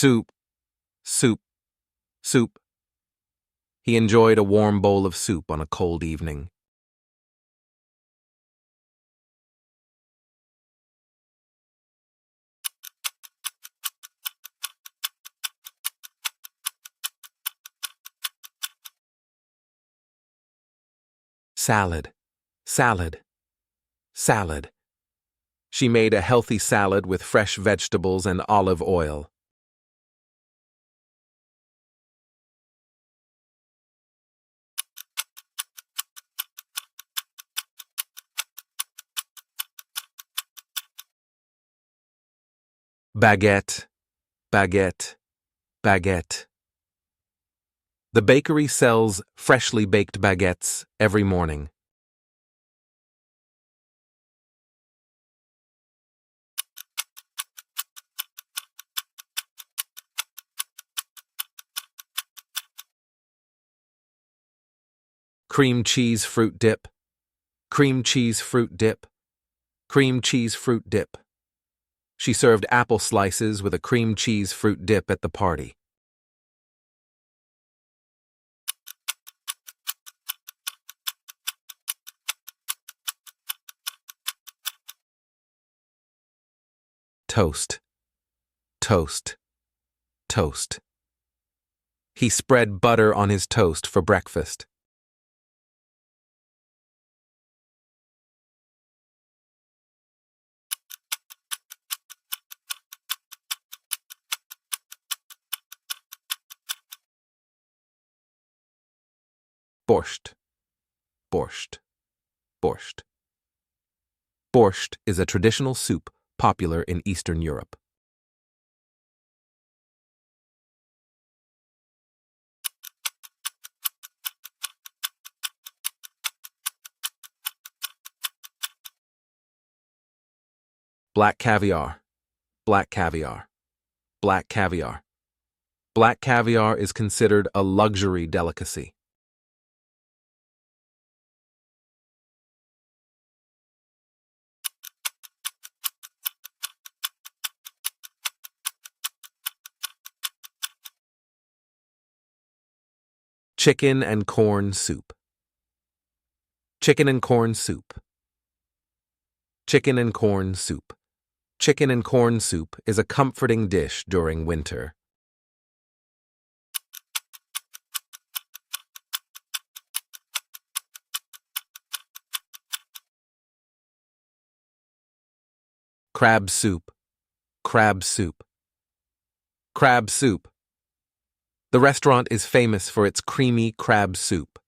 Soup, soup, soup. He enjoyed a warm bowl of soup on a cold evening. Salad, salad, salad. She made a healthy salad with fresh vegetables and olive oil. Baguette, baguette, baguette. The bakery sells freshly baked baguettes every morning. Cream cheese fruit dip, cream cheese fruit dip, cream cheese fruit dip. She served apple slices with a cream cheese fruit dip at the party. Toast, toast, toast. He spread butter on his toast for breakfast. Borscht, borscht, borscht. Borscht is a traditional soup popular in Eastern Europe. Black caviar, black caviar, black caviar. Black caviar is considered a luxury delicacy. Chicken and corn soup. Chicken and corn soup. Chicken and corn soup. Chicken and corn soup is a comforting dish during winter. Crab soup, crab soup, crab soup. The restaurant is famous for its creamy crab soup.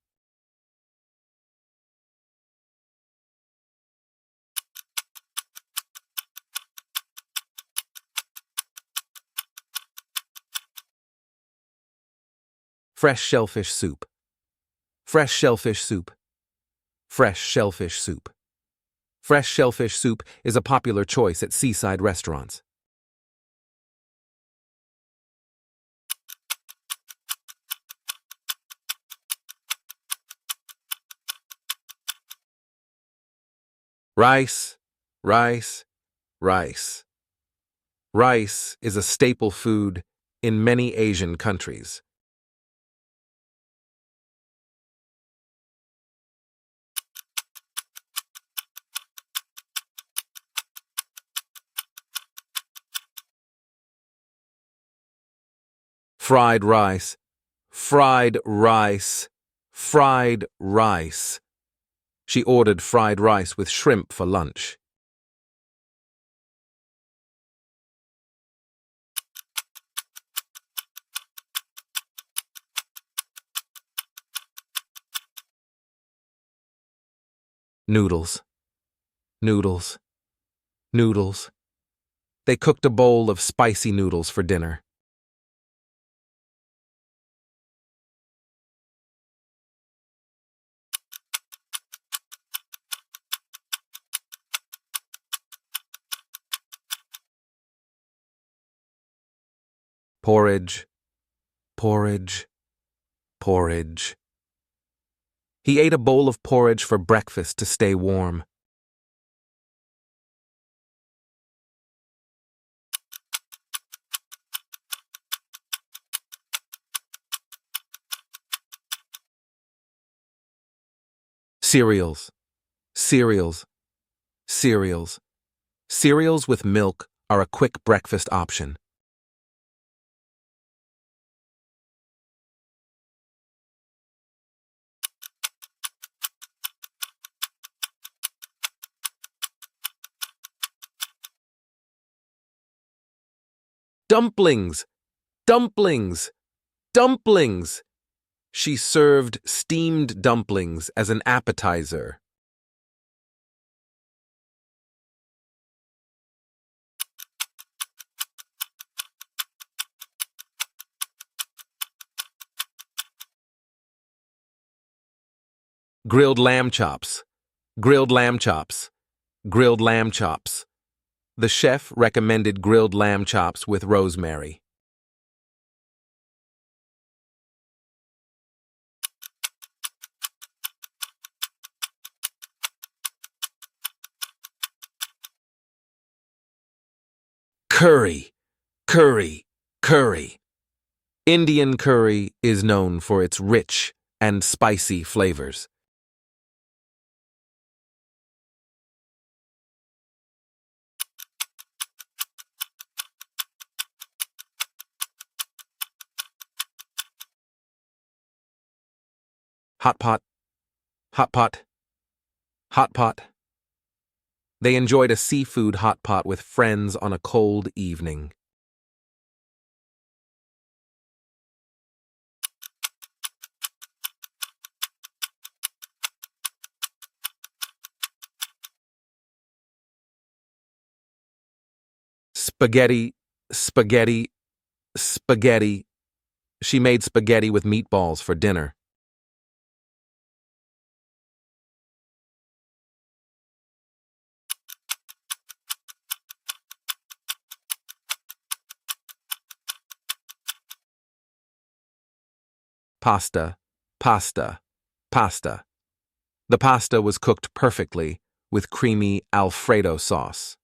Fresh shellfish soup, fresh shellfish soup, fresh shellfish soup. Fresh shellfish soup is a popular choice at seaside restaurants. Rice, rice, rice. Rice is a staple food in many Asian countries. Fried rice, fried rice, fried rice. She ordered fried rice with shrimp for lunch. Noodles, noodles, noodles. They cooked a bowl of spicy noodles for dinner. Porridge, porridge, porridge. He ate a bowl of porridge for breakfast to stay warm. Cereals, cereals, cereals. Cereals with milk are a quick breakfast option. Dumplings, dumplings, dumplings. She served steamed dumplings as an appetizer. Grilled lamb chops, grilled lamb chops, grilled lamb chops. The chef recommended grilled lamb chops with rosemary. Curry, curry, curry. Indian curry is known for its rich and spicy flavors. Hot pot, hot pot, hot pot. They enjoyed a seafood hot pot with friends on a cold evening. Spaghetti, spaghetti, spaghetti. She made spaghetti with meatballs for dinner. Pasta, pasta, pasta. The pasta was cooked perfectly with creamy Alfredo sauce.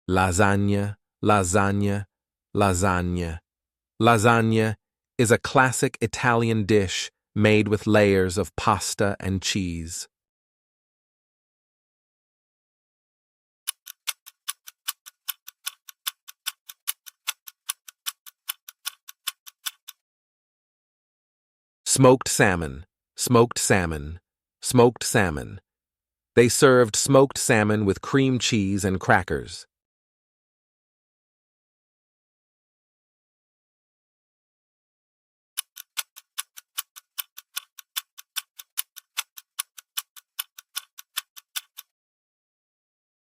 Lasagna, lasagna, lasagna. Lasagna is a classic Italian dish made with layers of pasta and cheese. Smoked salmon, smoked salmon, smoked salmon. They served smoked salmon with cream cheese and crackers.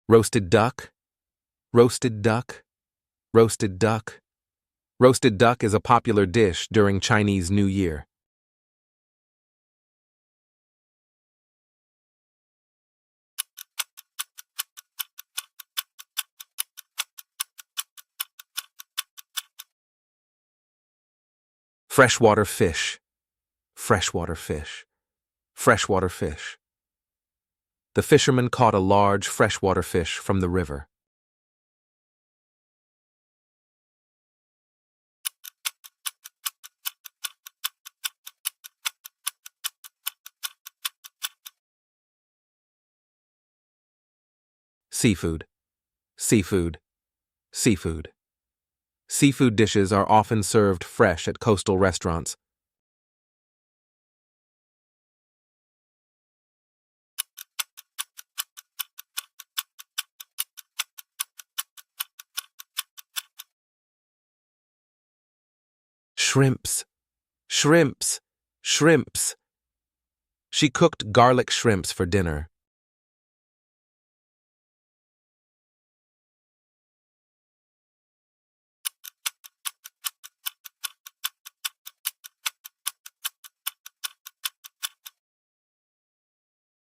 Roasted duck, roasted duck, roasted duck. Roasted duck is a popular dish during Chinese New Year. Freshwater fish, freshwater fish, freshwater fish. The fisherman caught a large freshwater fish from the river. Seafood, seafood, seafood. Seafood dishes are often served fresh at coastal restaurants. Shrimps, shrimps, shrimps. She cooked garlic shrimps for dinner.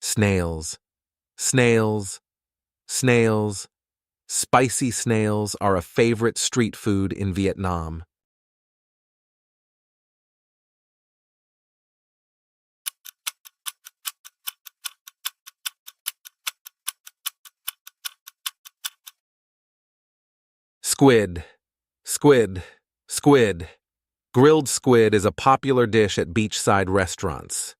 Snails, snails, snails. Spicy snails are a favorite street food in Vietnam. Squid, squid, squid. Grilled squid is a popular dish at beachside restaurants.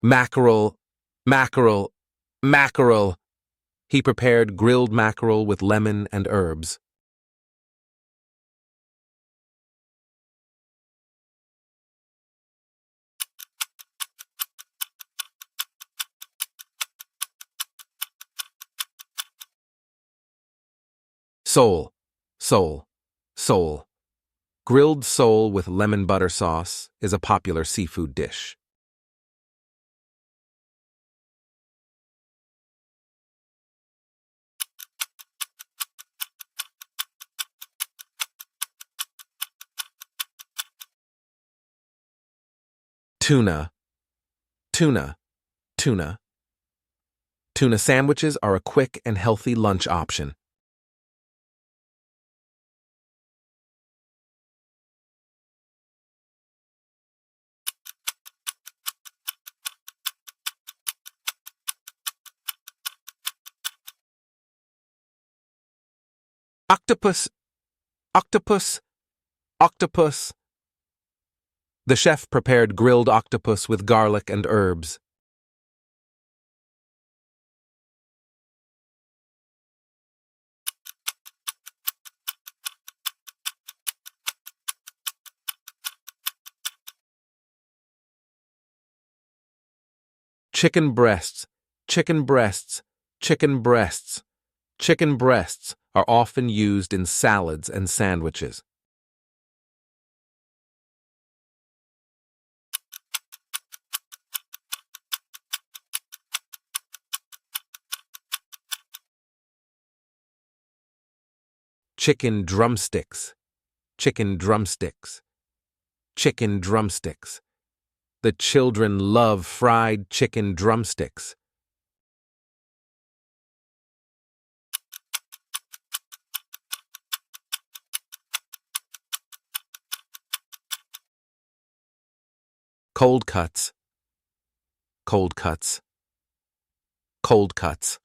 Mackerel, mackerel, mackerel. He prepared grilled mackerel with lemon and herbs. Sole, sole, sole. Grilled sole with lemon butter sauce is a popular seafood dish. Tuna, tuna, tuna. Tuna sandwiches are a quick and healthy lunch option. Octopus, octopus, octopus. The chef prepared grilled octopus with garlic and herbs. Chicken breasts, chicken breasts, chicken breasts. Chicken breasts are often used in salads and sandwiches. Chicken drumsticks, chicken drumsticks, chicken drumsticks. The children love fried chicken drumsticks. Cold cuts, cold cuts, cold cuts.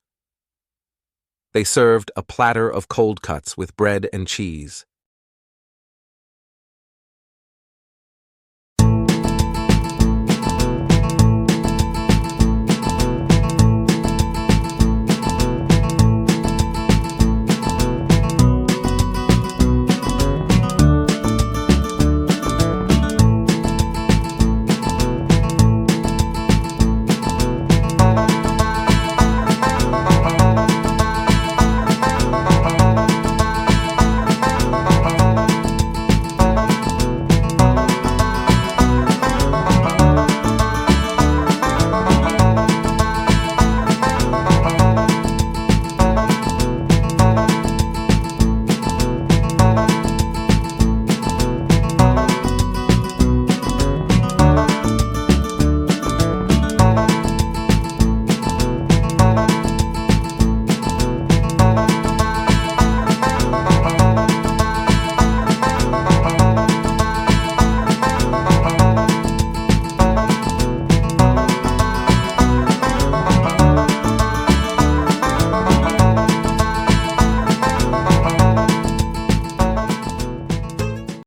They served a platter of cold cuts with bread and cheese.